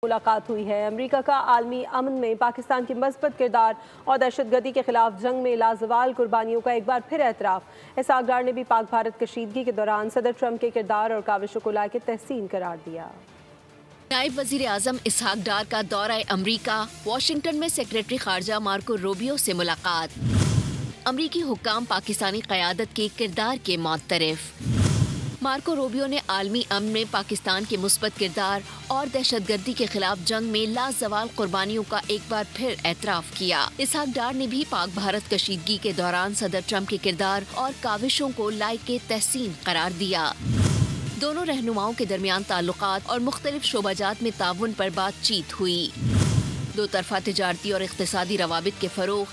मुलाकात हुई है। अमेरिका का आलमी अमन में पाकिस्तान की मजबूत किरदार और दहशतगर्दी के खिलाफ जंग में लाजवाल कुर्बानियों का एक बार फिर एतराफ़। इसहाक डार ने भी पाक भारत कशीदगी के दौरान सदर ट्रंप के किरदार और काविशों को लायक तहसीन करार दिया। नायब वजीर आजम इसहाक डार का दौरा अमरीका, वाशिंगटन में सेक्रेटरी खारजा मार्को रूबियो से मुलाकात। अमरीकी हुक्काम पाकिस्तानी क़यादत के किरदार के मुअत्तरिफ। मार्को रूबियो ने आलमी अमन में पाकिस्तान के मुस्बत किरदार और दहशतगर्दी के खिलाफ जंग में लाजवाल कुर्बानियों का एक बार फिर एतराफ़ किया। इसहाक डार ने भी पाक भारत कशीदगी के दौरान सदर ट्रंप के किरदार और काविशों को लायक तहसीन करार दिया। दोनों रहनुमाओं के दरमियान ताल्लुकात और मुख्तलिफ शोबाजात में ताउन पर बातचीत हुई। दो तरफा तिजारती और इक़्तिसादी रवाबित के फ़रोग़,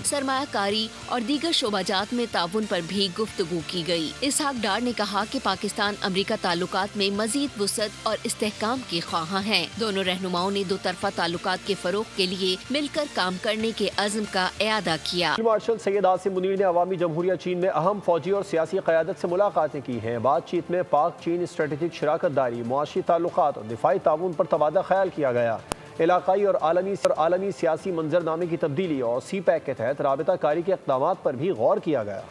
सरमायाकारी और दीगर शोबाजात में ताउन पर भी गुफ्तगू की गई। इसहाक डार ने कहा कि पाकिस्तान अमरीका ताल्लुकात में मजीद वुसअत और इस्तेहकाम के ख्वाहां हैं। दोनों रहनुमाओं ने दो तरफा ताल्लुकात के फरोग के लिए मिलकर काम करने के अज़्म का इयादा किया। मार्शल सैयद आसिम मुनीर ने अवामी जमहूरिया चीन में अहम फौजी और सियासी क़यादत से मुलाकातें की हैं। बातचीत में पाक चीन स्ट्रेटेजिक शराकत दारी, मुआशी ताल्लुकात और दिफाई ताउन पर तबादला ख्याल किया गया। इलाकाई और आलमी सियासी मंजरनामे की तब्दीली और सी पैक के तहत राबिता कारी के इक़दामात पर भी गौर किया गया।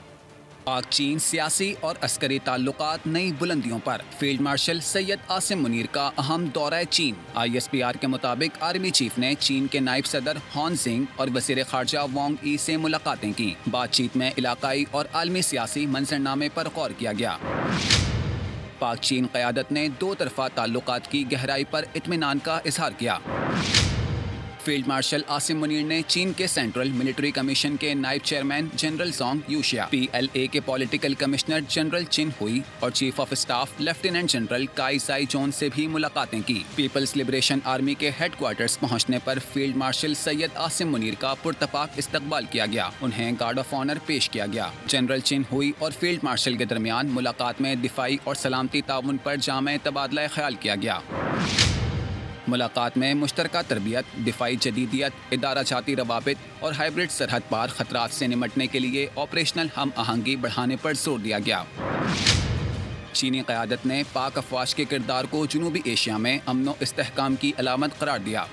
पाक चीन सियासी और अस्करी ताल्लुकात नई बुलंदियों पर। फील्ड मार्शल सैयद आसिम मुनीर का अहम दौरा चीन। ISPR के मुताबिक आर्मी चीफ ने चीन के नायब सदर हॉन सिंह और वज़ीर ख़ारजा वांग यी से मुलाकातें की। बातचीत में इलाकाई और आलमी सियासी मंजरनामे पर गौर किया गया। पाक चीन क़यादत ने दो तरफा ताल्लुकात की गहराई पर इत्मीनान का इजहार किया। फील्ड मार्शल आसिम मुनीर ने चीन के सेंट्रल मिलिट्री कमीशन के नायब चेयरमैन जनरल जोंग यूशिया, PLA के पॉलिटिकल कमिश्नर जनरल चिन हुई और chief of staff lieutenant general काई साई जोन से भी मुलाकातें की। पीपल्स लिबरेशन आर्मी के हेडक्वार्टर्स पहुंचने पर फील्ड मार्शल सैयद आसिम मुनीर का पुरतपाक इस्तकबाल किया गया। उन्हें गार्ड ऑफ ऑनर पेश किया गया। जनरल चिन हुई और फील्ड मार्शल के दरमियान मुलाकात में दिफाई और सलामती ताउन पर जामे तबादला ख्याल किया गया। मुलाकात में मुश्तरका तरबियत, दिफाई जदीदियत, इदारा जाती रवाबित और हाइब्रिड सरहद पार खतरात से निमटने के लिए ऑपरेशनल हम आहंगी बढ़ाने पर जोर दिया गया। चीनी क़यादत ने पाक अफवाज के किरदार को जनूबी एशिया में अमन व इस्तेहकाम की अलामत करार दिया।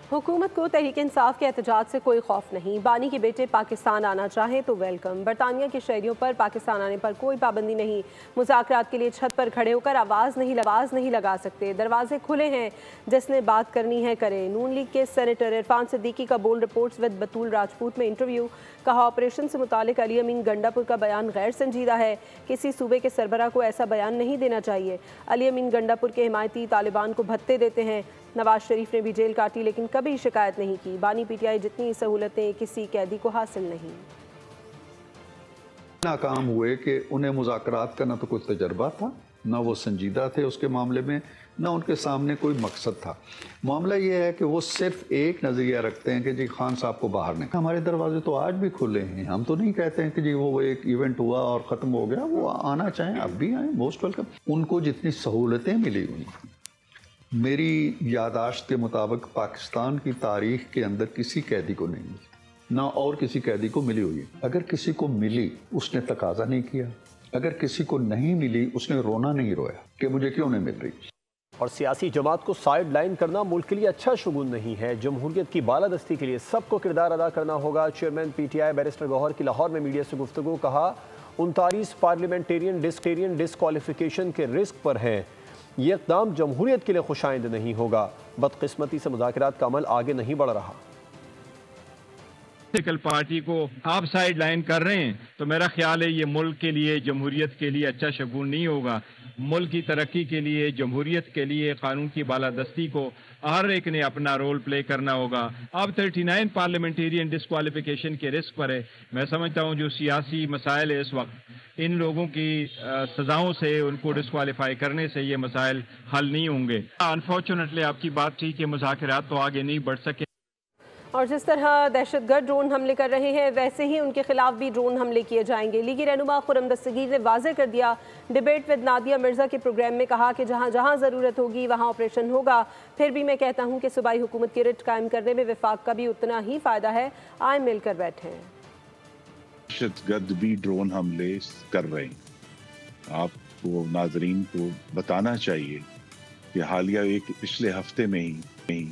हुकूमत को तहरीक इंसाफ के एहतजाज से कोई खौफ नहीं। बानी के बेटे पाकिस्तान आना चाहे तो वेलकम। बरतानिया के शहरियों पर पाकिस्तान आने पर कोई पाबंदी नहीं। मुज़ाकरात के लिए छत पर खड़े होकर आवाज़ नहीं लगा सकते। दरवाजे खुले हैं, जिसने बात करनी है करे। नून लीग के सेनेटर इरफान सिद्दीकी का बोल्ड रिपोर्ट्स विद बतूल राजपूत में इंटरव्यू। कहा, ऑपरेशन से मुतालिक अली अमीन गंडापुर का बयान गैर संजीदा है। किसी सूबे के सरबरा को ऐसा बयान नहीं देना चाहिए। अली अमीन गंडापुर के हिमायती तालिबान को भत्ते देते हैं। नवाज शरीफ ने भी जेल काटी लेकिन कभी शिकायत नहीं की। बानी PTI जितनी सहूलतें किसी कैदी को हासिल नहीं। नाकाम हुए कि उन्हें मुज़ाकरात का ना तो कोई तजर्बा था, ना वो संजीदा थे उसके मामले में, ना उनके सामने कोई मकसद था। मामला ये है कि वो सिर्फ एक नज़रिया रखते हैं कि जी खान साहब को बाहर निकाल। हमारे दरवाजे तो आज भी खुले हैं। हम तो नहीं कहते हैं कि जी वो एक इवेंट हुआ और ख़त्म हो गया। वो आना चाहें अब भी आए, मोस्ट वेलकम। उनको जितनी सहूलतें मिली हुई, मेरी यादाश्त के मुताबिक पाकिस्तान की तारीख के अंदर किसी कैदी को नहीं मिली, ना और किसी कैदी को मिली हुई है। अगर किसी को मिली उसने तकाजा नहीं किया, अगर किसी को नहीं मिली उसने रोना नहीं रोया कि मुझे क्यों नहीं मिल रही। और सियासी जमात को साइड लाइन करना मुल्क के लिए अच्छा शुगुन नहीं है। जमहूरियत की बालादस्ती के लिए सबको किरदार अदा करना होगा। चेयरमैन PTI बैरिस्टर गौहर की लाहौर में मीडिया से गुफ्तगू। कहा, 39 पार्लियामेंटेरियन डिस्क्वालिफिकेशन के रिस्क पर हैं। ये इक़दाम जमहूरियत के लिए खुशाइंद नहीं होगा। बदकिस्मती से मुज़ाकरात का अमल आगे नहीं बढ़ रहा। पॉलिटिकल पार्टी को आप साइड लाइन कर रहे हैं तो मेरा ख्याल है ये मुल्क के लिए, जमहूरियत के लिए अच्छा शगुन नहीं होगा। मुल्क की तरक्की के लिए, जमहूरियत के लिए, कानून की बालादस्ती को हर एक ने अपना रोल प्ले करना होगा। अब 39 पार्लियामेंटेरियन डिस्क्वालिफिकेशन के रिस्क पर है। मैं समझता हूँ जो सियासी मसाइल है इस वक्त, इन लोगों की सजाओं से, उनको डिस्क्वालीफाई करने से ये मसाइल हल नहीं होंगे। अनफॉर्चुनेटली आपकी बात थी कि मुज़ाकरात तो आगे नहीं बढ़ सके। और जिस तरह दहशतगर्द ड्रोन हमले कर रहे हैं वैसे ही उनके खिलाफ भी ड्रोन हमले किए जाएंगे। लीगी रहनुमा खुर्रम दस्तगीर ने वाज़ेह कर दिया। डिबेट विद नादिया मिर्ज़ा के प्रोग्राम में कहा कि जहां जहां ज़रूरत होगी वहां ऑपरेशन होगा। फिर भी मैं कहता हूं कि सूबाई हुकूमत की रिट कायम करने में वफाक का भी उतना ही फ़ायदा है। आए मिलकर बैठे। दहशतगर्द भी ड्रोन हमले कर रहे हैं। आपको नाजरीन को बताना चाहिए कि हालिया एक पिछले हफ्ते में ही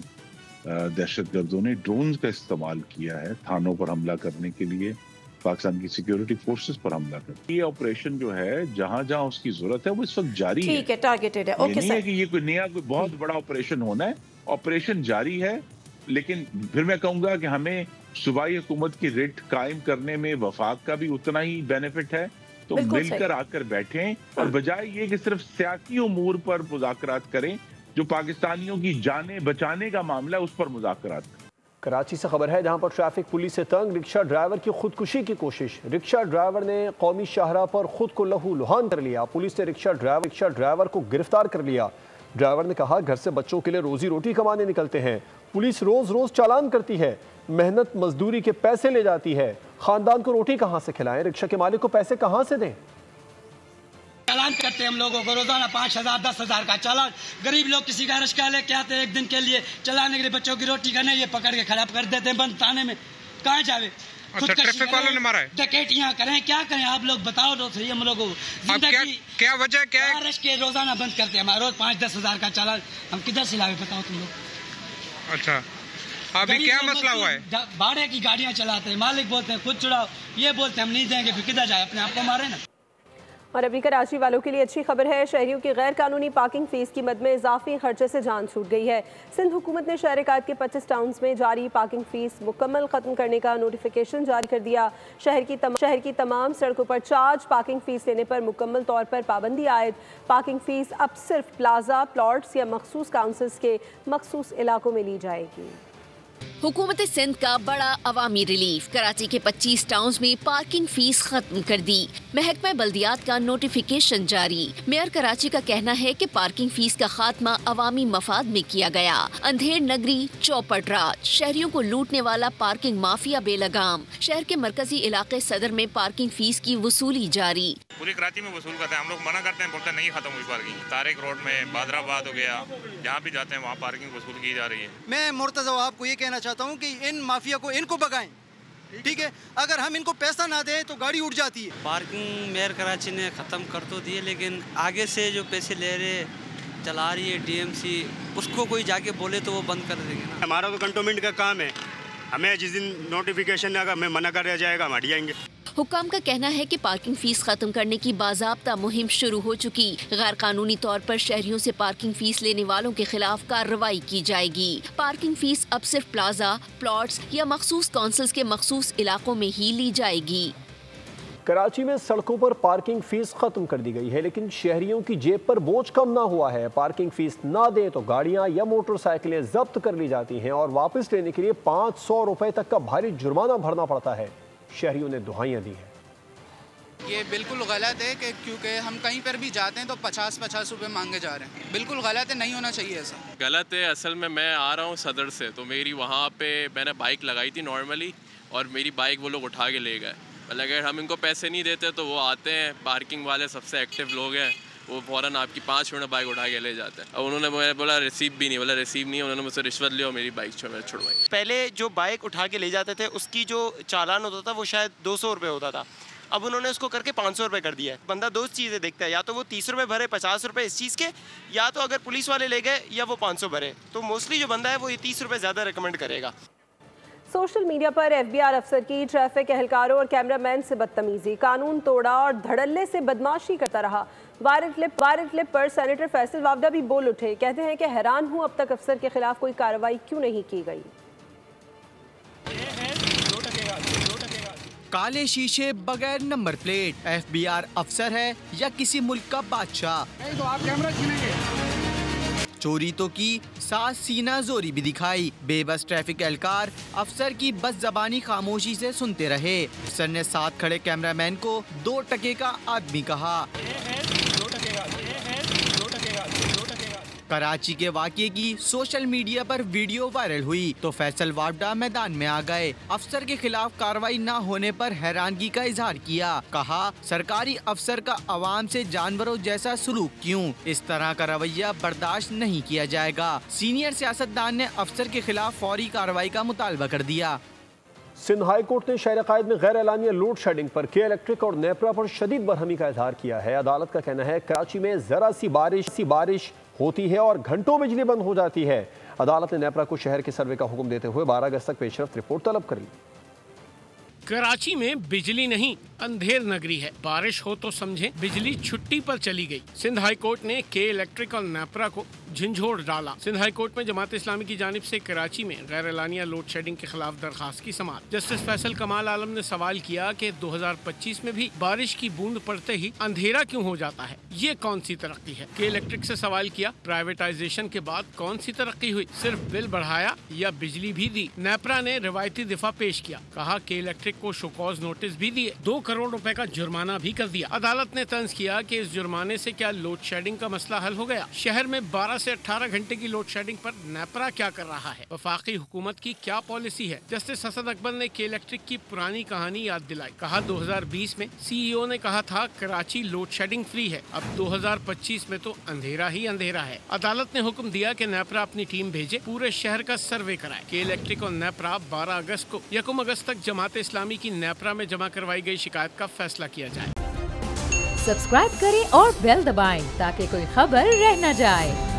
दहशतगर्दों ने ड्रोन का इस्तेमाल किया है थानों पर हमला करने के लिए, पाकिस्तान की सिक्योरिटी फोर्सेस पर हमला कर। ये ऑपरेशन जो है जहां जहां उसकी जरूरत है वो इस वक्त जारी है। ठीक है, टारगेटेड है। ओके, नहीं है कि ये कोई नया कोई बहुत बड़ा ऑपरेशन होना है, ऑपरेशन जारी है। लेकिन फिर मैं कहूंगा कि हमें सूबाई हुकूमत की रिट कायम करने में वफाक का भी उतना ही बेनिफिट है। तो मिलकर आकर बैठें और बजाय ये कि सिर्फ सियासी उमूर पर मुज़ाकरात करें, जो पाकिस्तानियों की जानें बचाने का मामला है उस पर मुज़ाकरात करें। कराची से खबर है, जहां पर ट्रैफिक पुलिस से तंग रिक्शा ड्राइवर की खुदकुशी की कोशिश। रिक्शा ड्राइवर ने कौमी शाहराह पर खुद को लहूलुहान कर लिया। पुलिस ने रिक्शा ड्राइवर को गिरफ्तार कर लिया। ड्राइवर ने कहा, घर से बच्चों के लिए रोजी रोटी कमाने निकलते हैं। पुलिस रोज रोज चालान करती है, मेहनत मजदूरी के पैसे ले जाती है। खानदान को रोटी कहां से खिलाएं, रिक्शा के मालिक को पैसे कहां से दें। चालान करते हैं हम लोगों को रोजाना 5,000 10,000 का चालान। गरीब लोग किसी का रिक्शा लेके आते हैं एक दिन के लिए चलाने के लिए, बच्चों की रोटी खाने, ये पकड़ के खराब कर देते हैं बंद थाने में। कहाँ जावे? अच्छा, ट्रैफिक वालों ने मारा है। डकैतियां करें, क्या करें आप लोग बताओ तो सही। हम लोगों क्या वजह क्या है? रश के रोजाना बंद करते हैं, हमारा रोज 5-10,000 का चालान हम किधर से लावे बताओ तुम लोग। अच्छा, अभी क्या मसला हुआ है? भाड़े की गाड़ियां चलाते हैं, मालिक बोलते हैं खुद चुड़ाओ, ये बोलते हैं हम नहीं देंगे, फिर किधर जाए? अपने आप को मारे ना। और अभी कराची वालों के लिए अच्छी खबर है, शहरियों की गैर कानूनी पार्किंग फीस की मद में इजाफी खर्चे से जान छूट गई है। सिंध हुकूमत ने शहर कायद के 25 टाउन्स में जारी पार्किंग फीस मुकम्मल खत्म करने का नोटिफिकेशन जारी कर दिया। शहर की तमाम सड़कों पर चार्ज पार्किंग फीस लेने पर मुकम्मल तौर पर पाबंदी आयद। पार्किंग फीस अब सिर्फ प्लाजा, प्लॉट्स या मखसूस काउंसिल्स के मखसूस इलाकों में ली जाएगी। हुकूमत सिंध का बड़ा अवामी रिलीफ, कराची के 25 टाउन्स में पार्किंग फीस खत्म कर दी। महकमा बल्दियात का नोटिफिकेशन जारी। मेयर कराची का कहना है कि पार्किंग फीस का खात्मा अवामी मफाद में किया गया। अंधेर नगरी चौपट रात, शहरियों को लूटने वाला पार्किंग माफिया बेलगाम। शहर के मरकजी इलाके सदर में पार्किंग फीस की वसूली जारी। पूरी कराची में वसूल करते हैं, हम लोग मना करते हैं, बोलते नहीं खत्म हुई पार्किंग। तारिक रोड में, बादराबाद हो गया, जहाँ भी जाते हैं वहाँ पार्किंग वसूल की जा रही है। मैं मुर्तज़ा आपको ये कहना चाहता हूँ कि इन माफिया को इनको भगाएं, ठीक है? अगर हम इनको पैसा ना दें तो गाड़ी उठ जाती है। पार्किंग मेयर कराची ने ख़त्म कर तो दिए, लेकिन आगे से जो पैसे ले रहे चला रही है DMC, उसको कोई जाके बोले तो वो बंद कर देंगे ना। हमारा तो कंटोनमेंट का काम है, हमें जिस दिन नोटिफिकेशन आएगा हमें मना कर दिया जाएगा, हम हट जाएंगे। हुक्काम का कहना है कि पार्किंग फीस खत्म करने की बाज़ाब्ता मुहिम शुरू हो चुकी। गैर कानूनी तौर पर शहरियों से पार्किंग फीस लेने वालों के खिलाफ कार्रवाई की जाएगी। पार्किंग फीस अब सिर्फ प्लाजा, प्लॉट्स या मखसूस काउंसिल्स के मखसूस इलाकों में ही ली जाएगी। कराची में सड़कों पर पार्किंग फीस खत्म कर दी गई है, लेकिन शहरियों की जेब पर बोझ कम ना हुआ है। पार्किंग फीस ना दें तो गाड़ियां या मोटरसाइकिलें जब्त कर ली जाती हैं और वापस लेने के लिए 500 रुपए तक का भारी जुर्माना भरना पड़ता है। शहरियों ने दुहाइयां दी हैं। ये बिल्कुल गलत है कि क्योंकि हम कहीं पर भी जाते हैं तो 50-50 रुपए मांगे जा रहे हैं। बिल्कुल गलत है, नहीं होना चाहिए ऐसा। गलत है। असल में मैं आ रहा हूँ सदर से, तो मेरी वहाँ पे मैंने बाइक लगाई थी नॉर्मली, और मेरी बाइक वो लोग उठा के ले गए। मतलब अगर हम इनको पैसे नहीं देते तो वो आते हैं, पार्किंग वाले सबसे एक्टिव लोग हैं, वो फ़ौरन आपकी 5 मिनट बाइक उठा के ले जाते हैं। अब उन्होंने मुझे बोला रिसीव भी नहीं, बोला रिसीव नहीं है, उन्होंने मुझसे रिश्वत ली और मेरी बाइक छुड़वाई। पहले जो बाइक उठा के ले जाते थे उसकी जो चालान होता था वो शायद 200 रुपये होता था, अब उन्होंने उसको करके 500 रुपये कर दिया है। बंदा दो चीज़ें देखता है, या तो वो 30 रुपये भरे 50 रुपये इस चीज़ के, या तो अगर पुलिस वाले ले गए या वो 500 भरे। तो मोस्टली जो बंदा है वो ये 30 रुपये ज़्यादा रिकमेंड करेगा। सोशल मीडिया पर FBI अफसर की ट्रैफिक एहलकारों और कैमरामैन से बदतमीजी, कानून तोड़ा और धड़ल्ले से बदमाशी करता रहा। वायरल क्लिप पर सेनेटर फैसल वावडा भी बोल उठे, कहते हैं कि हैरान हूं अब तक अफसर के खिलाफ कोई कार्रवाई क्यों नहीं की गई। काले शीशे, बगैर नंबर प्लेट, FBR अफसर है या किसी मुल्क का बादशाह? नहीं तो आप कैमरा छीनेंगे। चोरी तो की, साथ सीना जोरी भी दिखाई। बेबस ट्रैफिक एहलकार अफसर की बस जबानी खामोशी से सुनते रहे। अफसर ने साथ खड़े कैमरामैन को 2 टके का आदमी कहा। कराची के वाक़ये की सोशल मीडिया पर वीडियो वायरल हुई तो फैसल वावडा मैदान में आ गए। अफसर के खिलाफ कार्रवाई न होने पर हैरानगी का इजहार किया। कहा, सरकारी अफसर का अवाम से जानवरों जैसा सलूक क्यों? इस तरह का रवैया बर्दाश्त नहीं किया जाएगा। सीनियर सियासतदान ने अफसर के खिलाफ फौरी कार्रवाई का मुतालबा कर दिया। सिंध हाई कोर्ट ने शहर कायद में गैर एलानिया लोड शेडिंग पर के इलेक्ट्रिक और नेपरा पर शदीद बरहमी का इजहार किया है। अदालत का कहना है कराची में जरा सी बारिश होती है और घंटों बिजली बंद हो जाती है। अदालत ने नेपरा को शहर के सर्वे का हुक्म देते हुए 12 अगस्त तक पेशरफ्त रिपोर्ट तलब कर ली। कराची में बिजली नहीं अंधेर नगरी है। बारिश हो तो समझे बिजली छुट्टी पर चली गई। सिंध हाई कोर्ट ने के इलेक्ट्रिक और नेपरा को झंझोड़ डाला। सिंध हाई कोर्ट में जमात इस्लामी की जानिब से कराची में गैर एलानिया लोड शेडिंग के खिलाफ दरखास्त की समाअत। जस्टिस फैसल कमाल आलम ने सवाल किया कि 2025 में भी बारिश की बूंद पड़ते ही अंधेरा क्यों हो जाता है, ये कौन सी तरक्की है। के इलेक्ट्रिक से सवाल किया, प्राइवेटाइजेशन के बाद कौन सी तरक्की हुई, सिर्फ बिल बढ़ाया या बिजली भी दी। नेपरा ने रिवायती दिफा पेश किया, कहा के इलेक्ट्रिक को शोकॉज नोटिस भी दिए, 2 करोड़ रुपए का जुर्माना भी कर दिया। अदालत ने तंज किया कि इस जुर्माने से क्या लोड शेडिंग का मसला हल हो गया। शहर में 12 से 18 घंटे की लोड शेडिंग पर नेपरा क्या कर रहा है, वफाकी हुकूमत की क्या पॉलिसी है। जस्टिस हसन अकबर ने के इलेक्ट्रिक की पुरानी कहानी याद दिलाई। कहा 2020 में CEO ने कहा था कराची लोड शेडिंग फ्री है, अब 2025 में तो अंधेरा ही अंधेरा है। अदालत ने हुक्म दिया कि नेपरा अपनी टीम भेजे, पूरे शहर का सर्वे कराए। के इलेक्ट्रिक और नेपरा 12 अगस्त को 1 अगस्त तक जमात इस्लामी की नेपरा में जमा करवाई गई शिकायत का फैसला किया जाए। सब्सक्राइब करें और बेल दबाएं ताकि कोई खबर रह न जाए।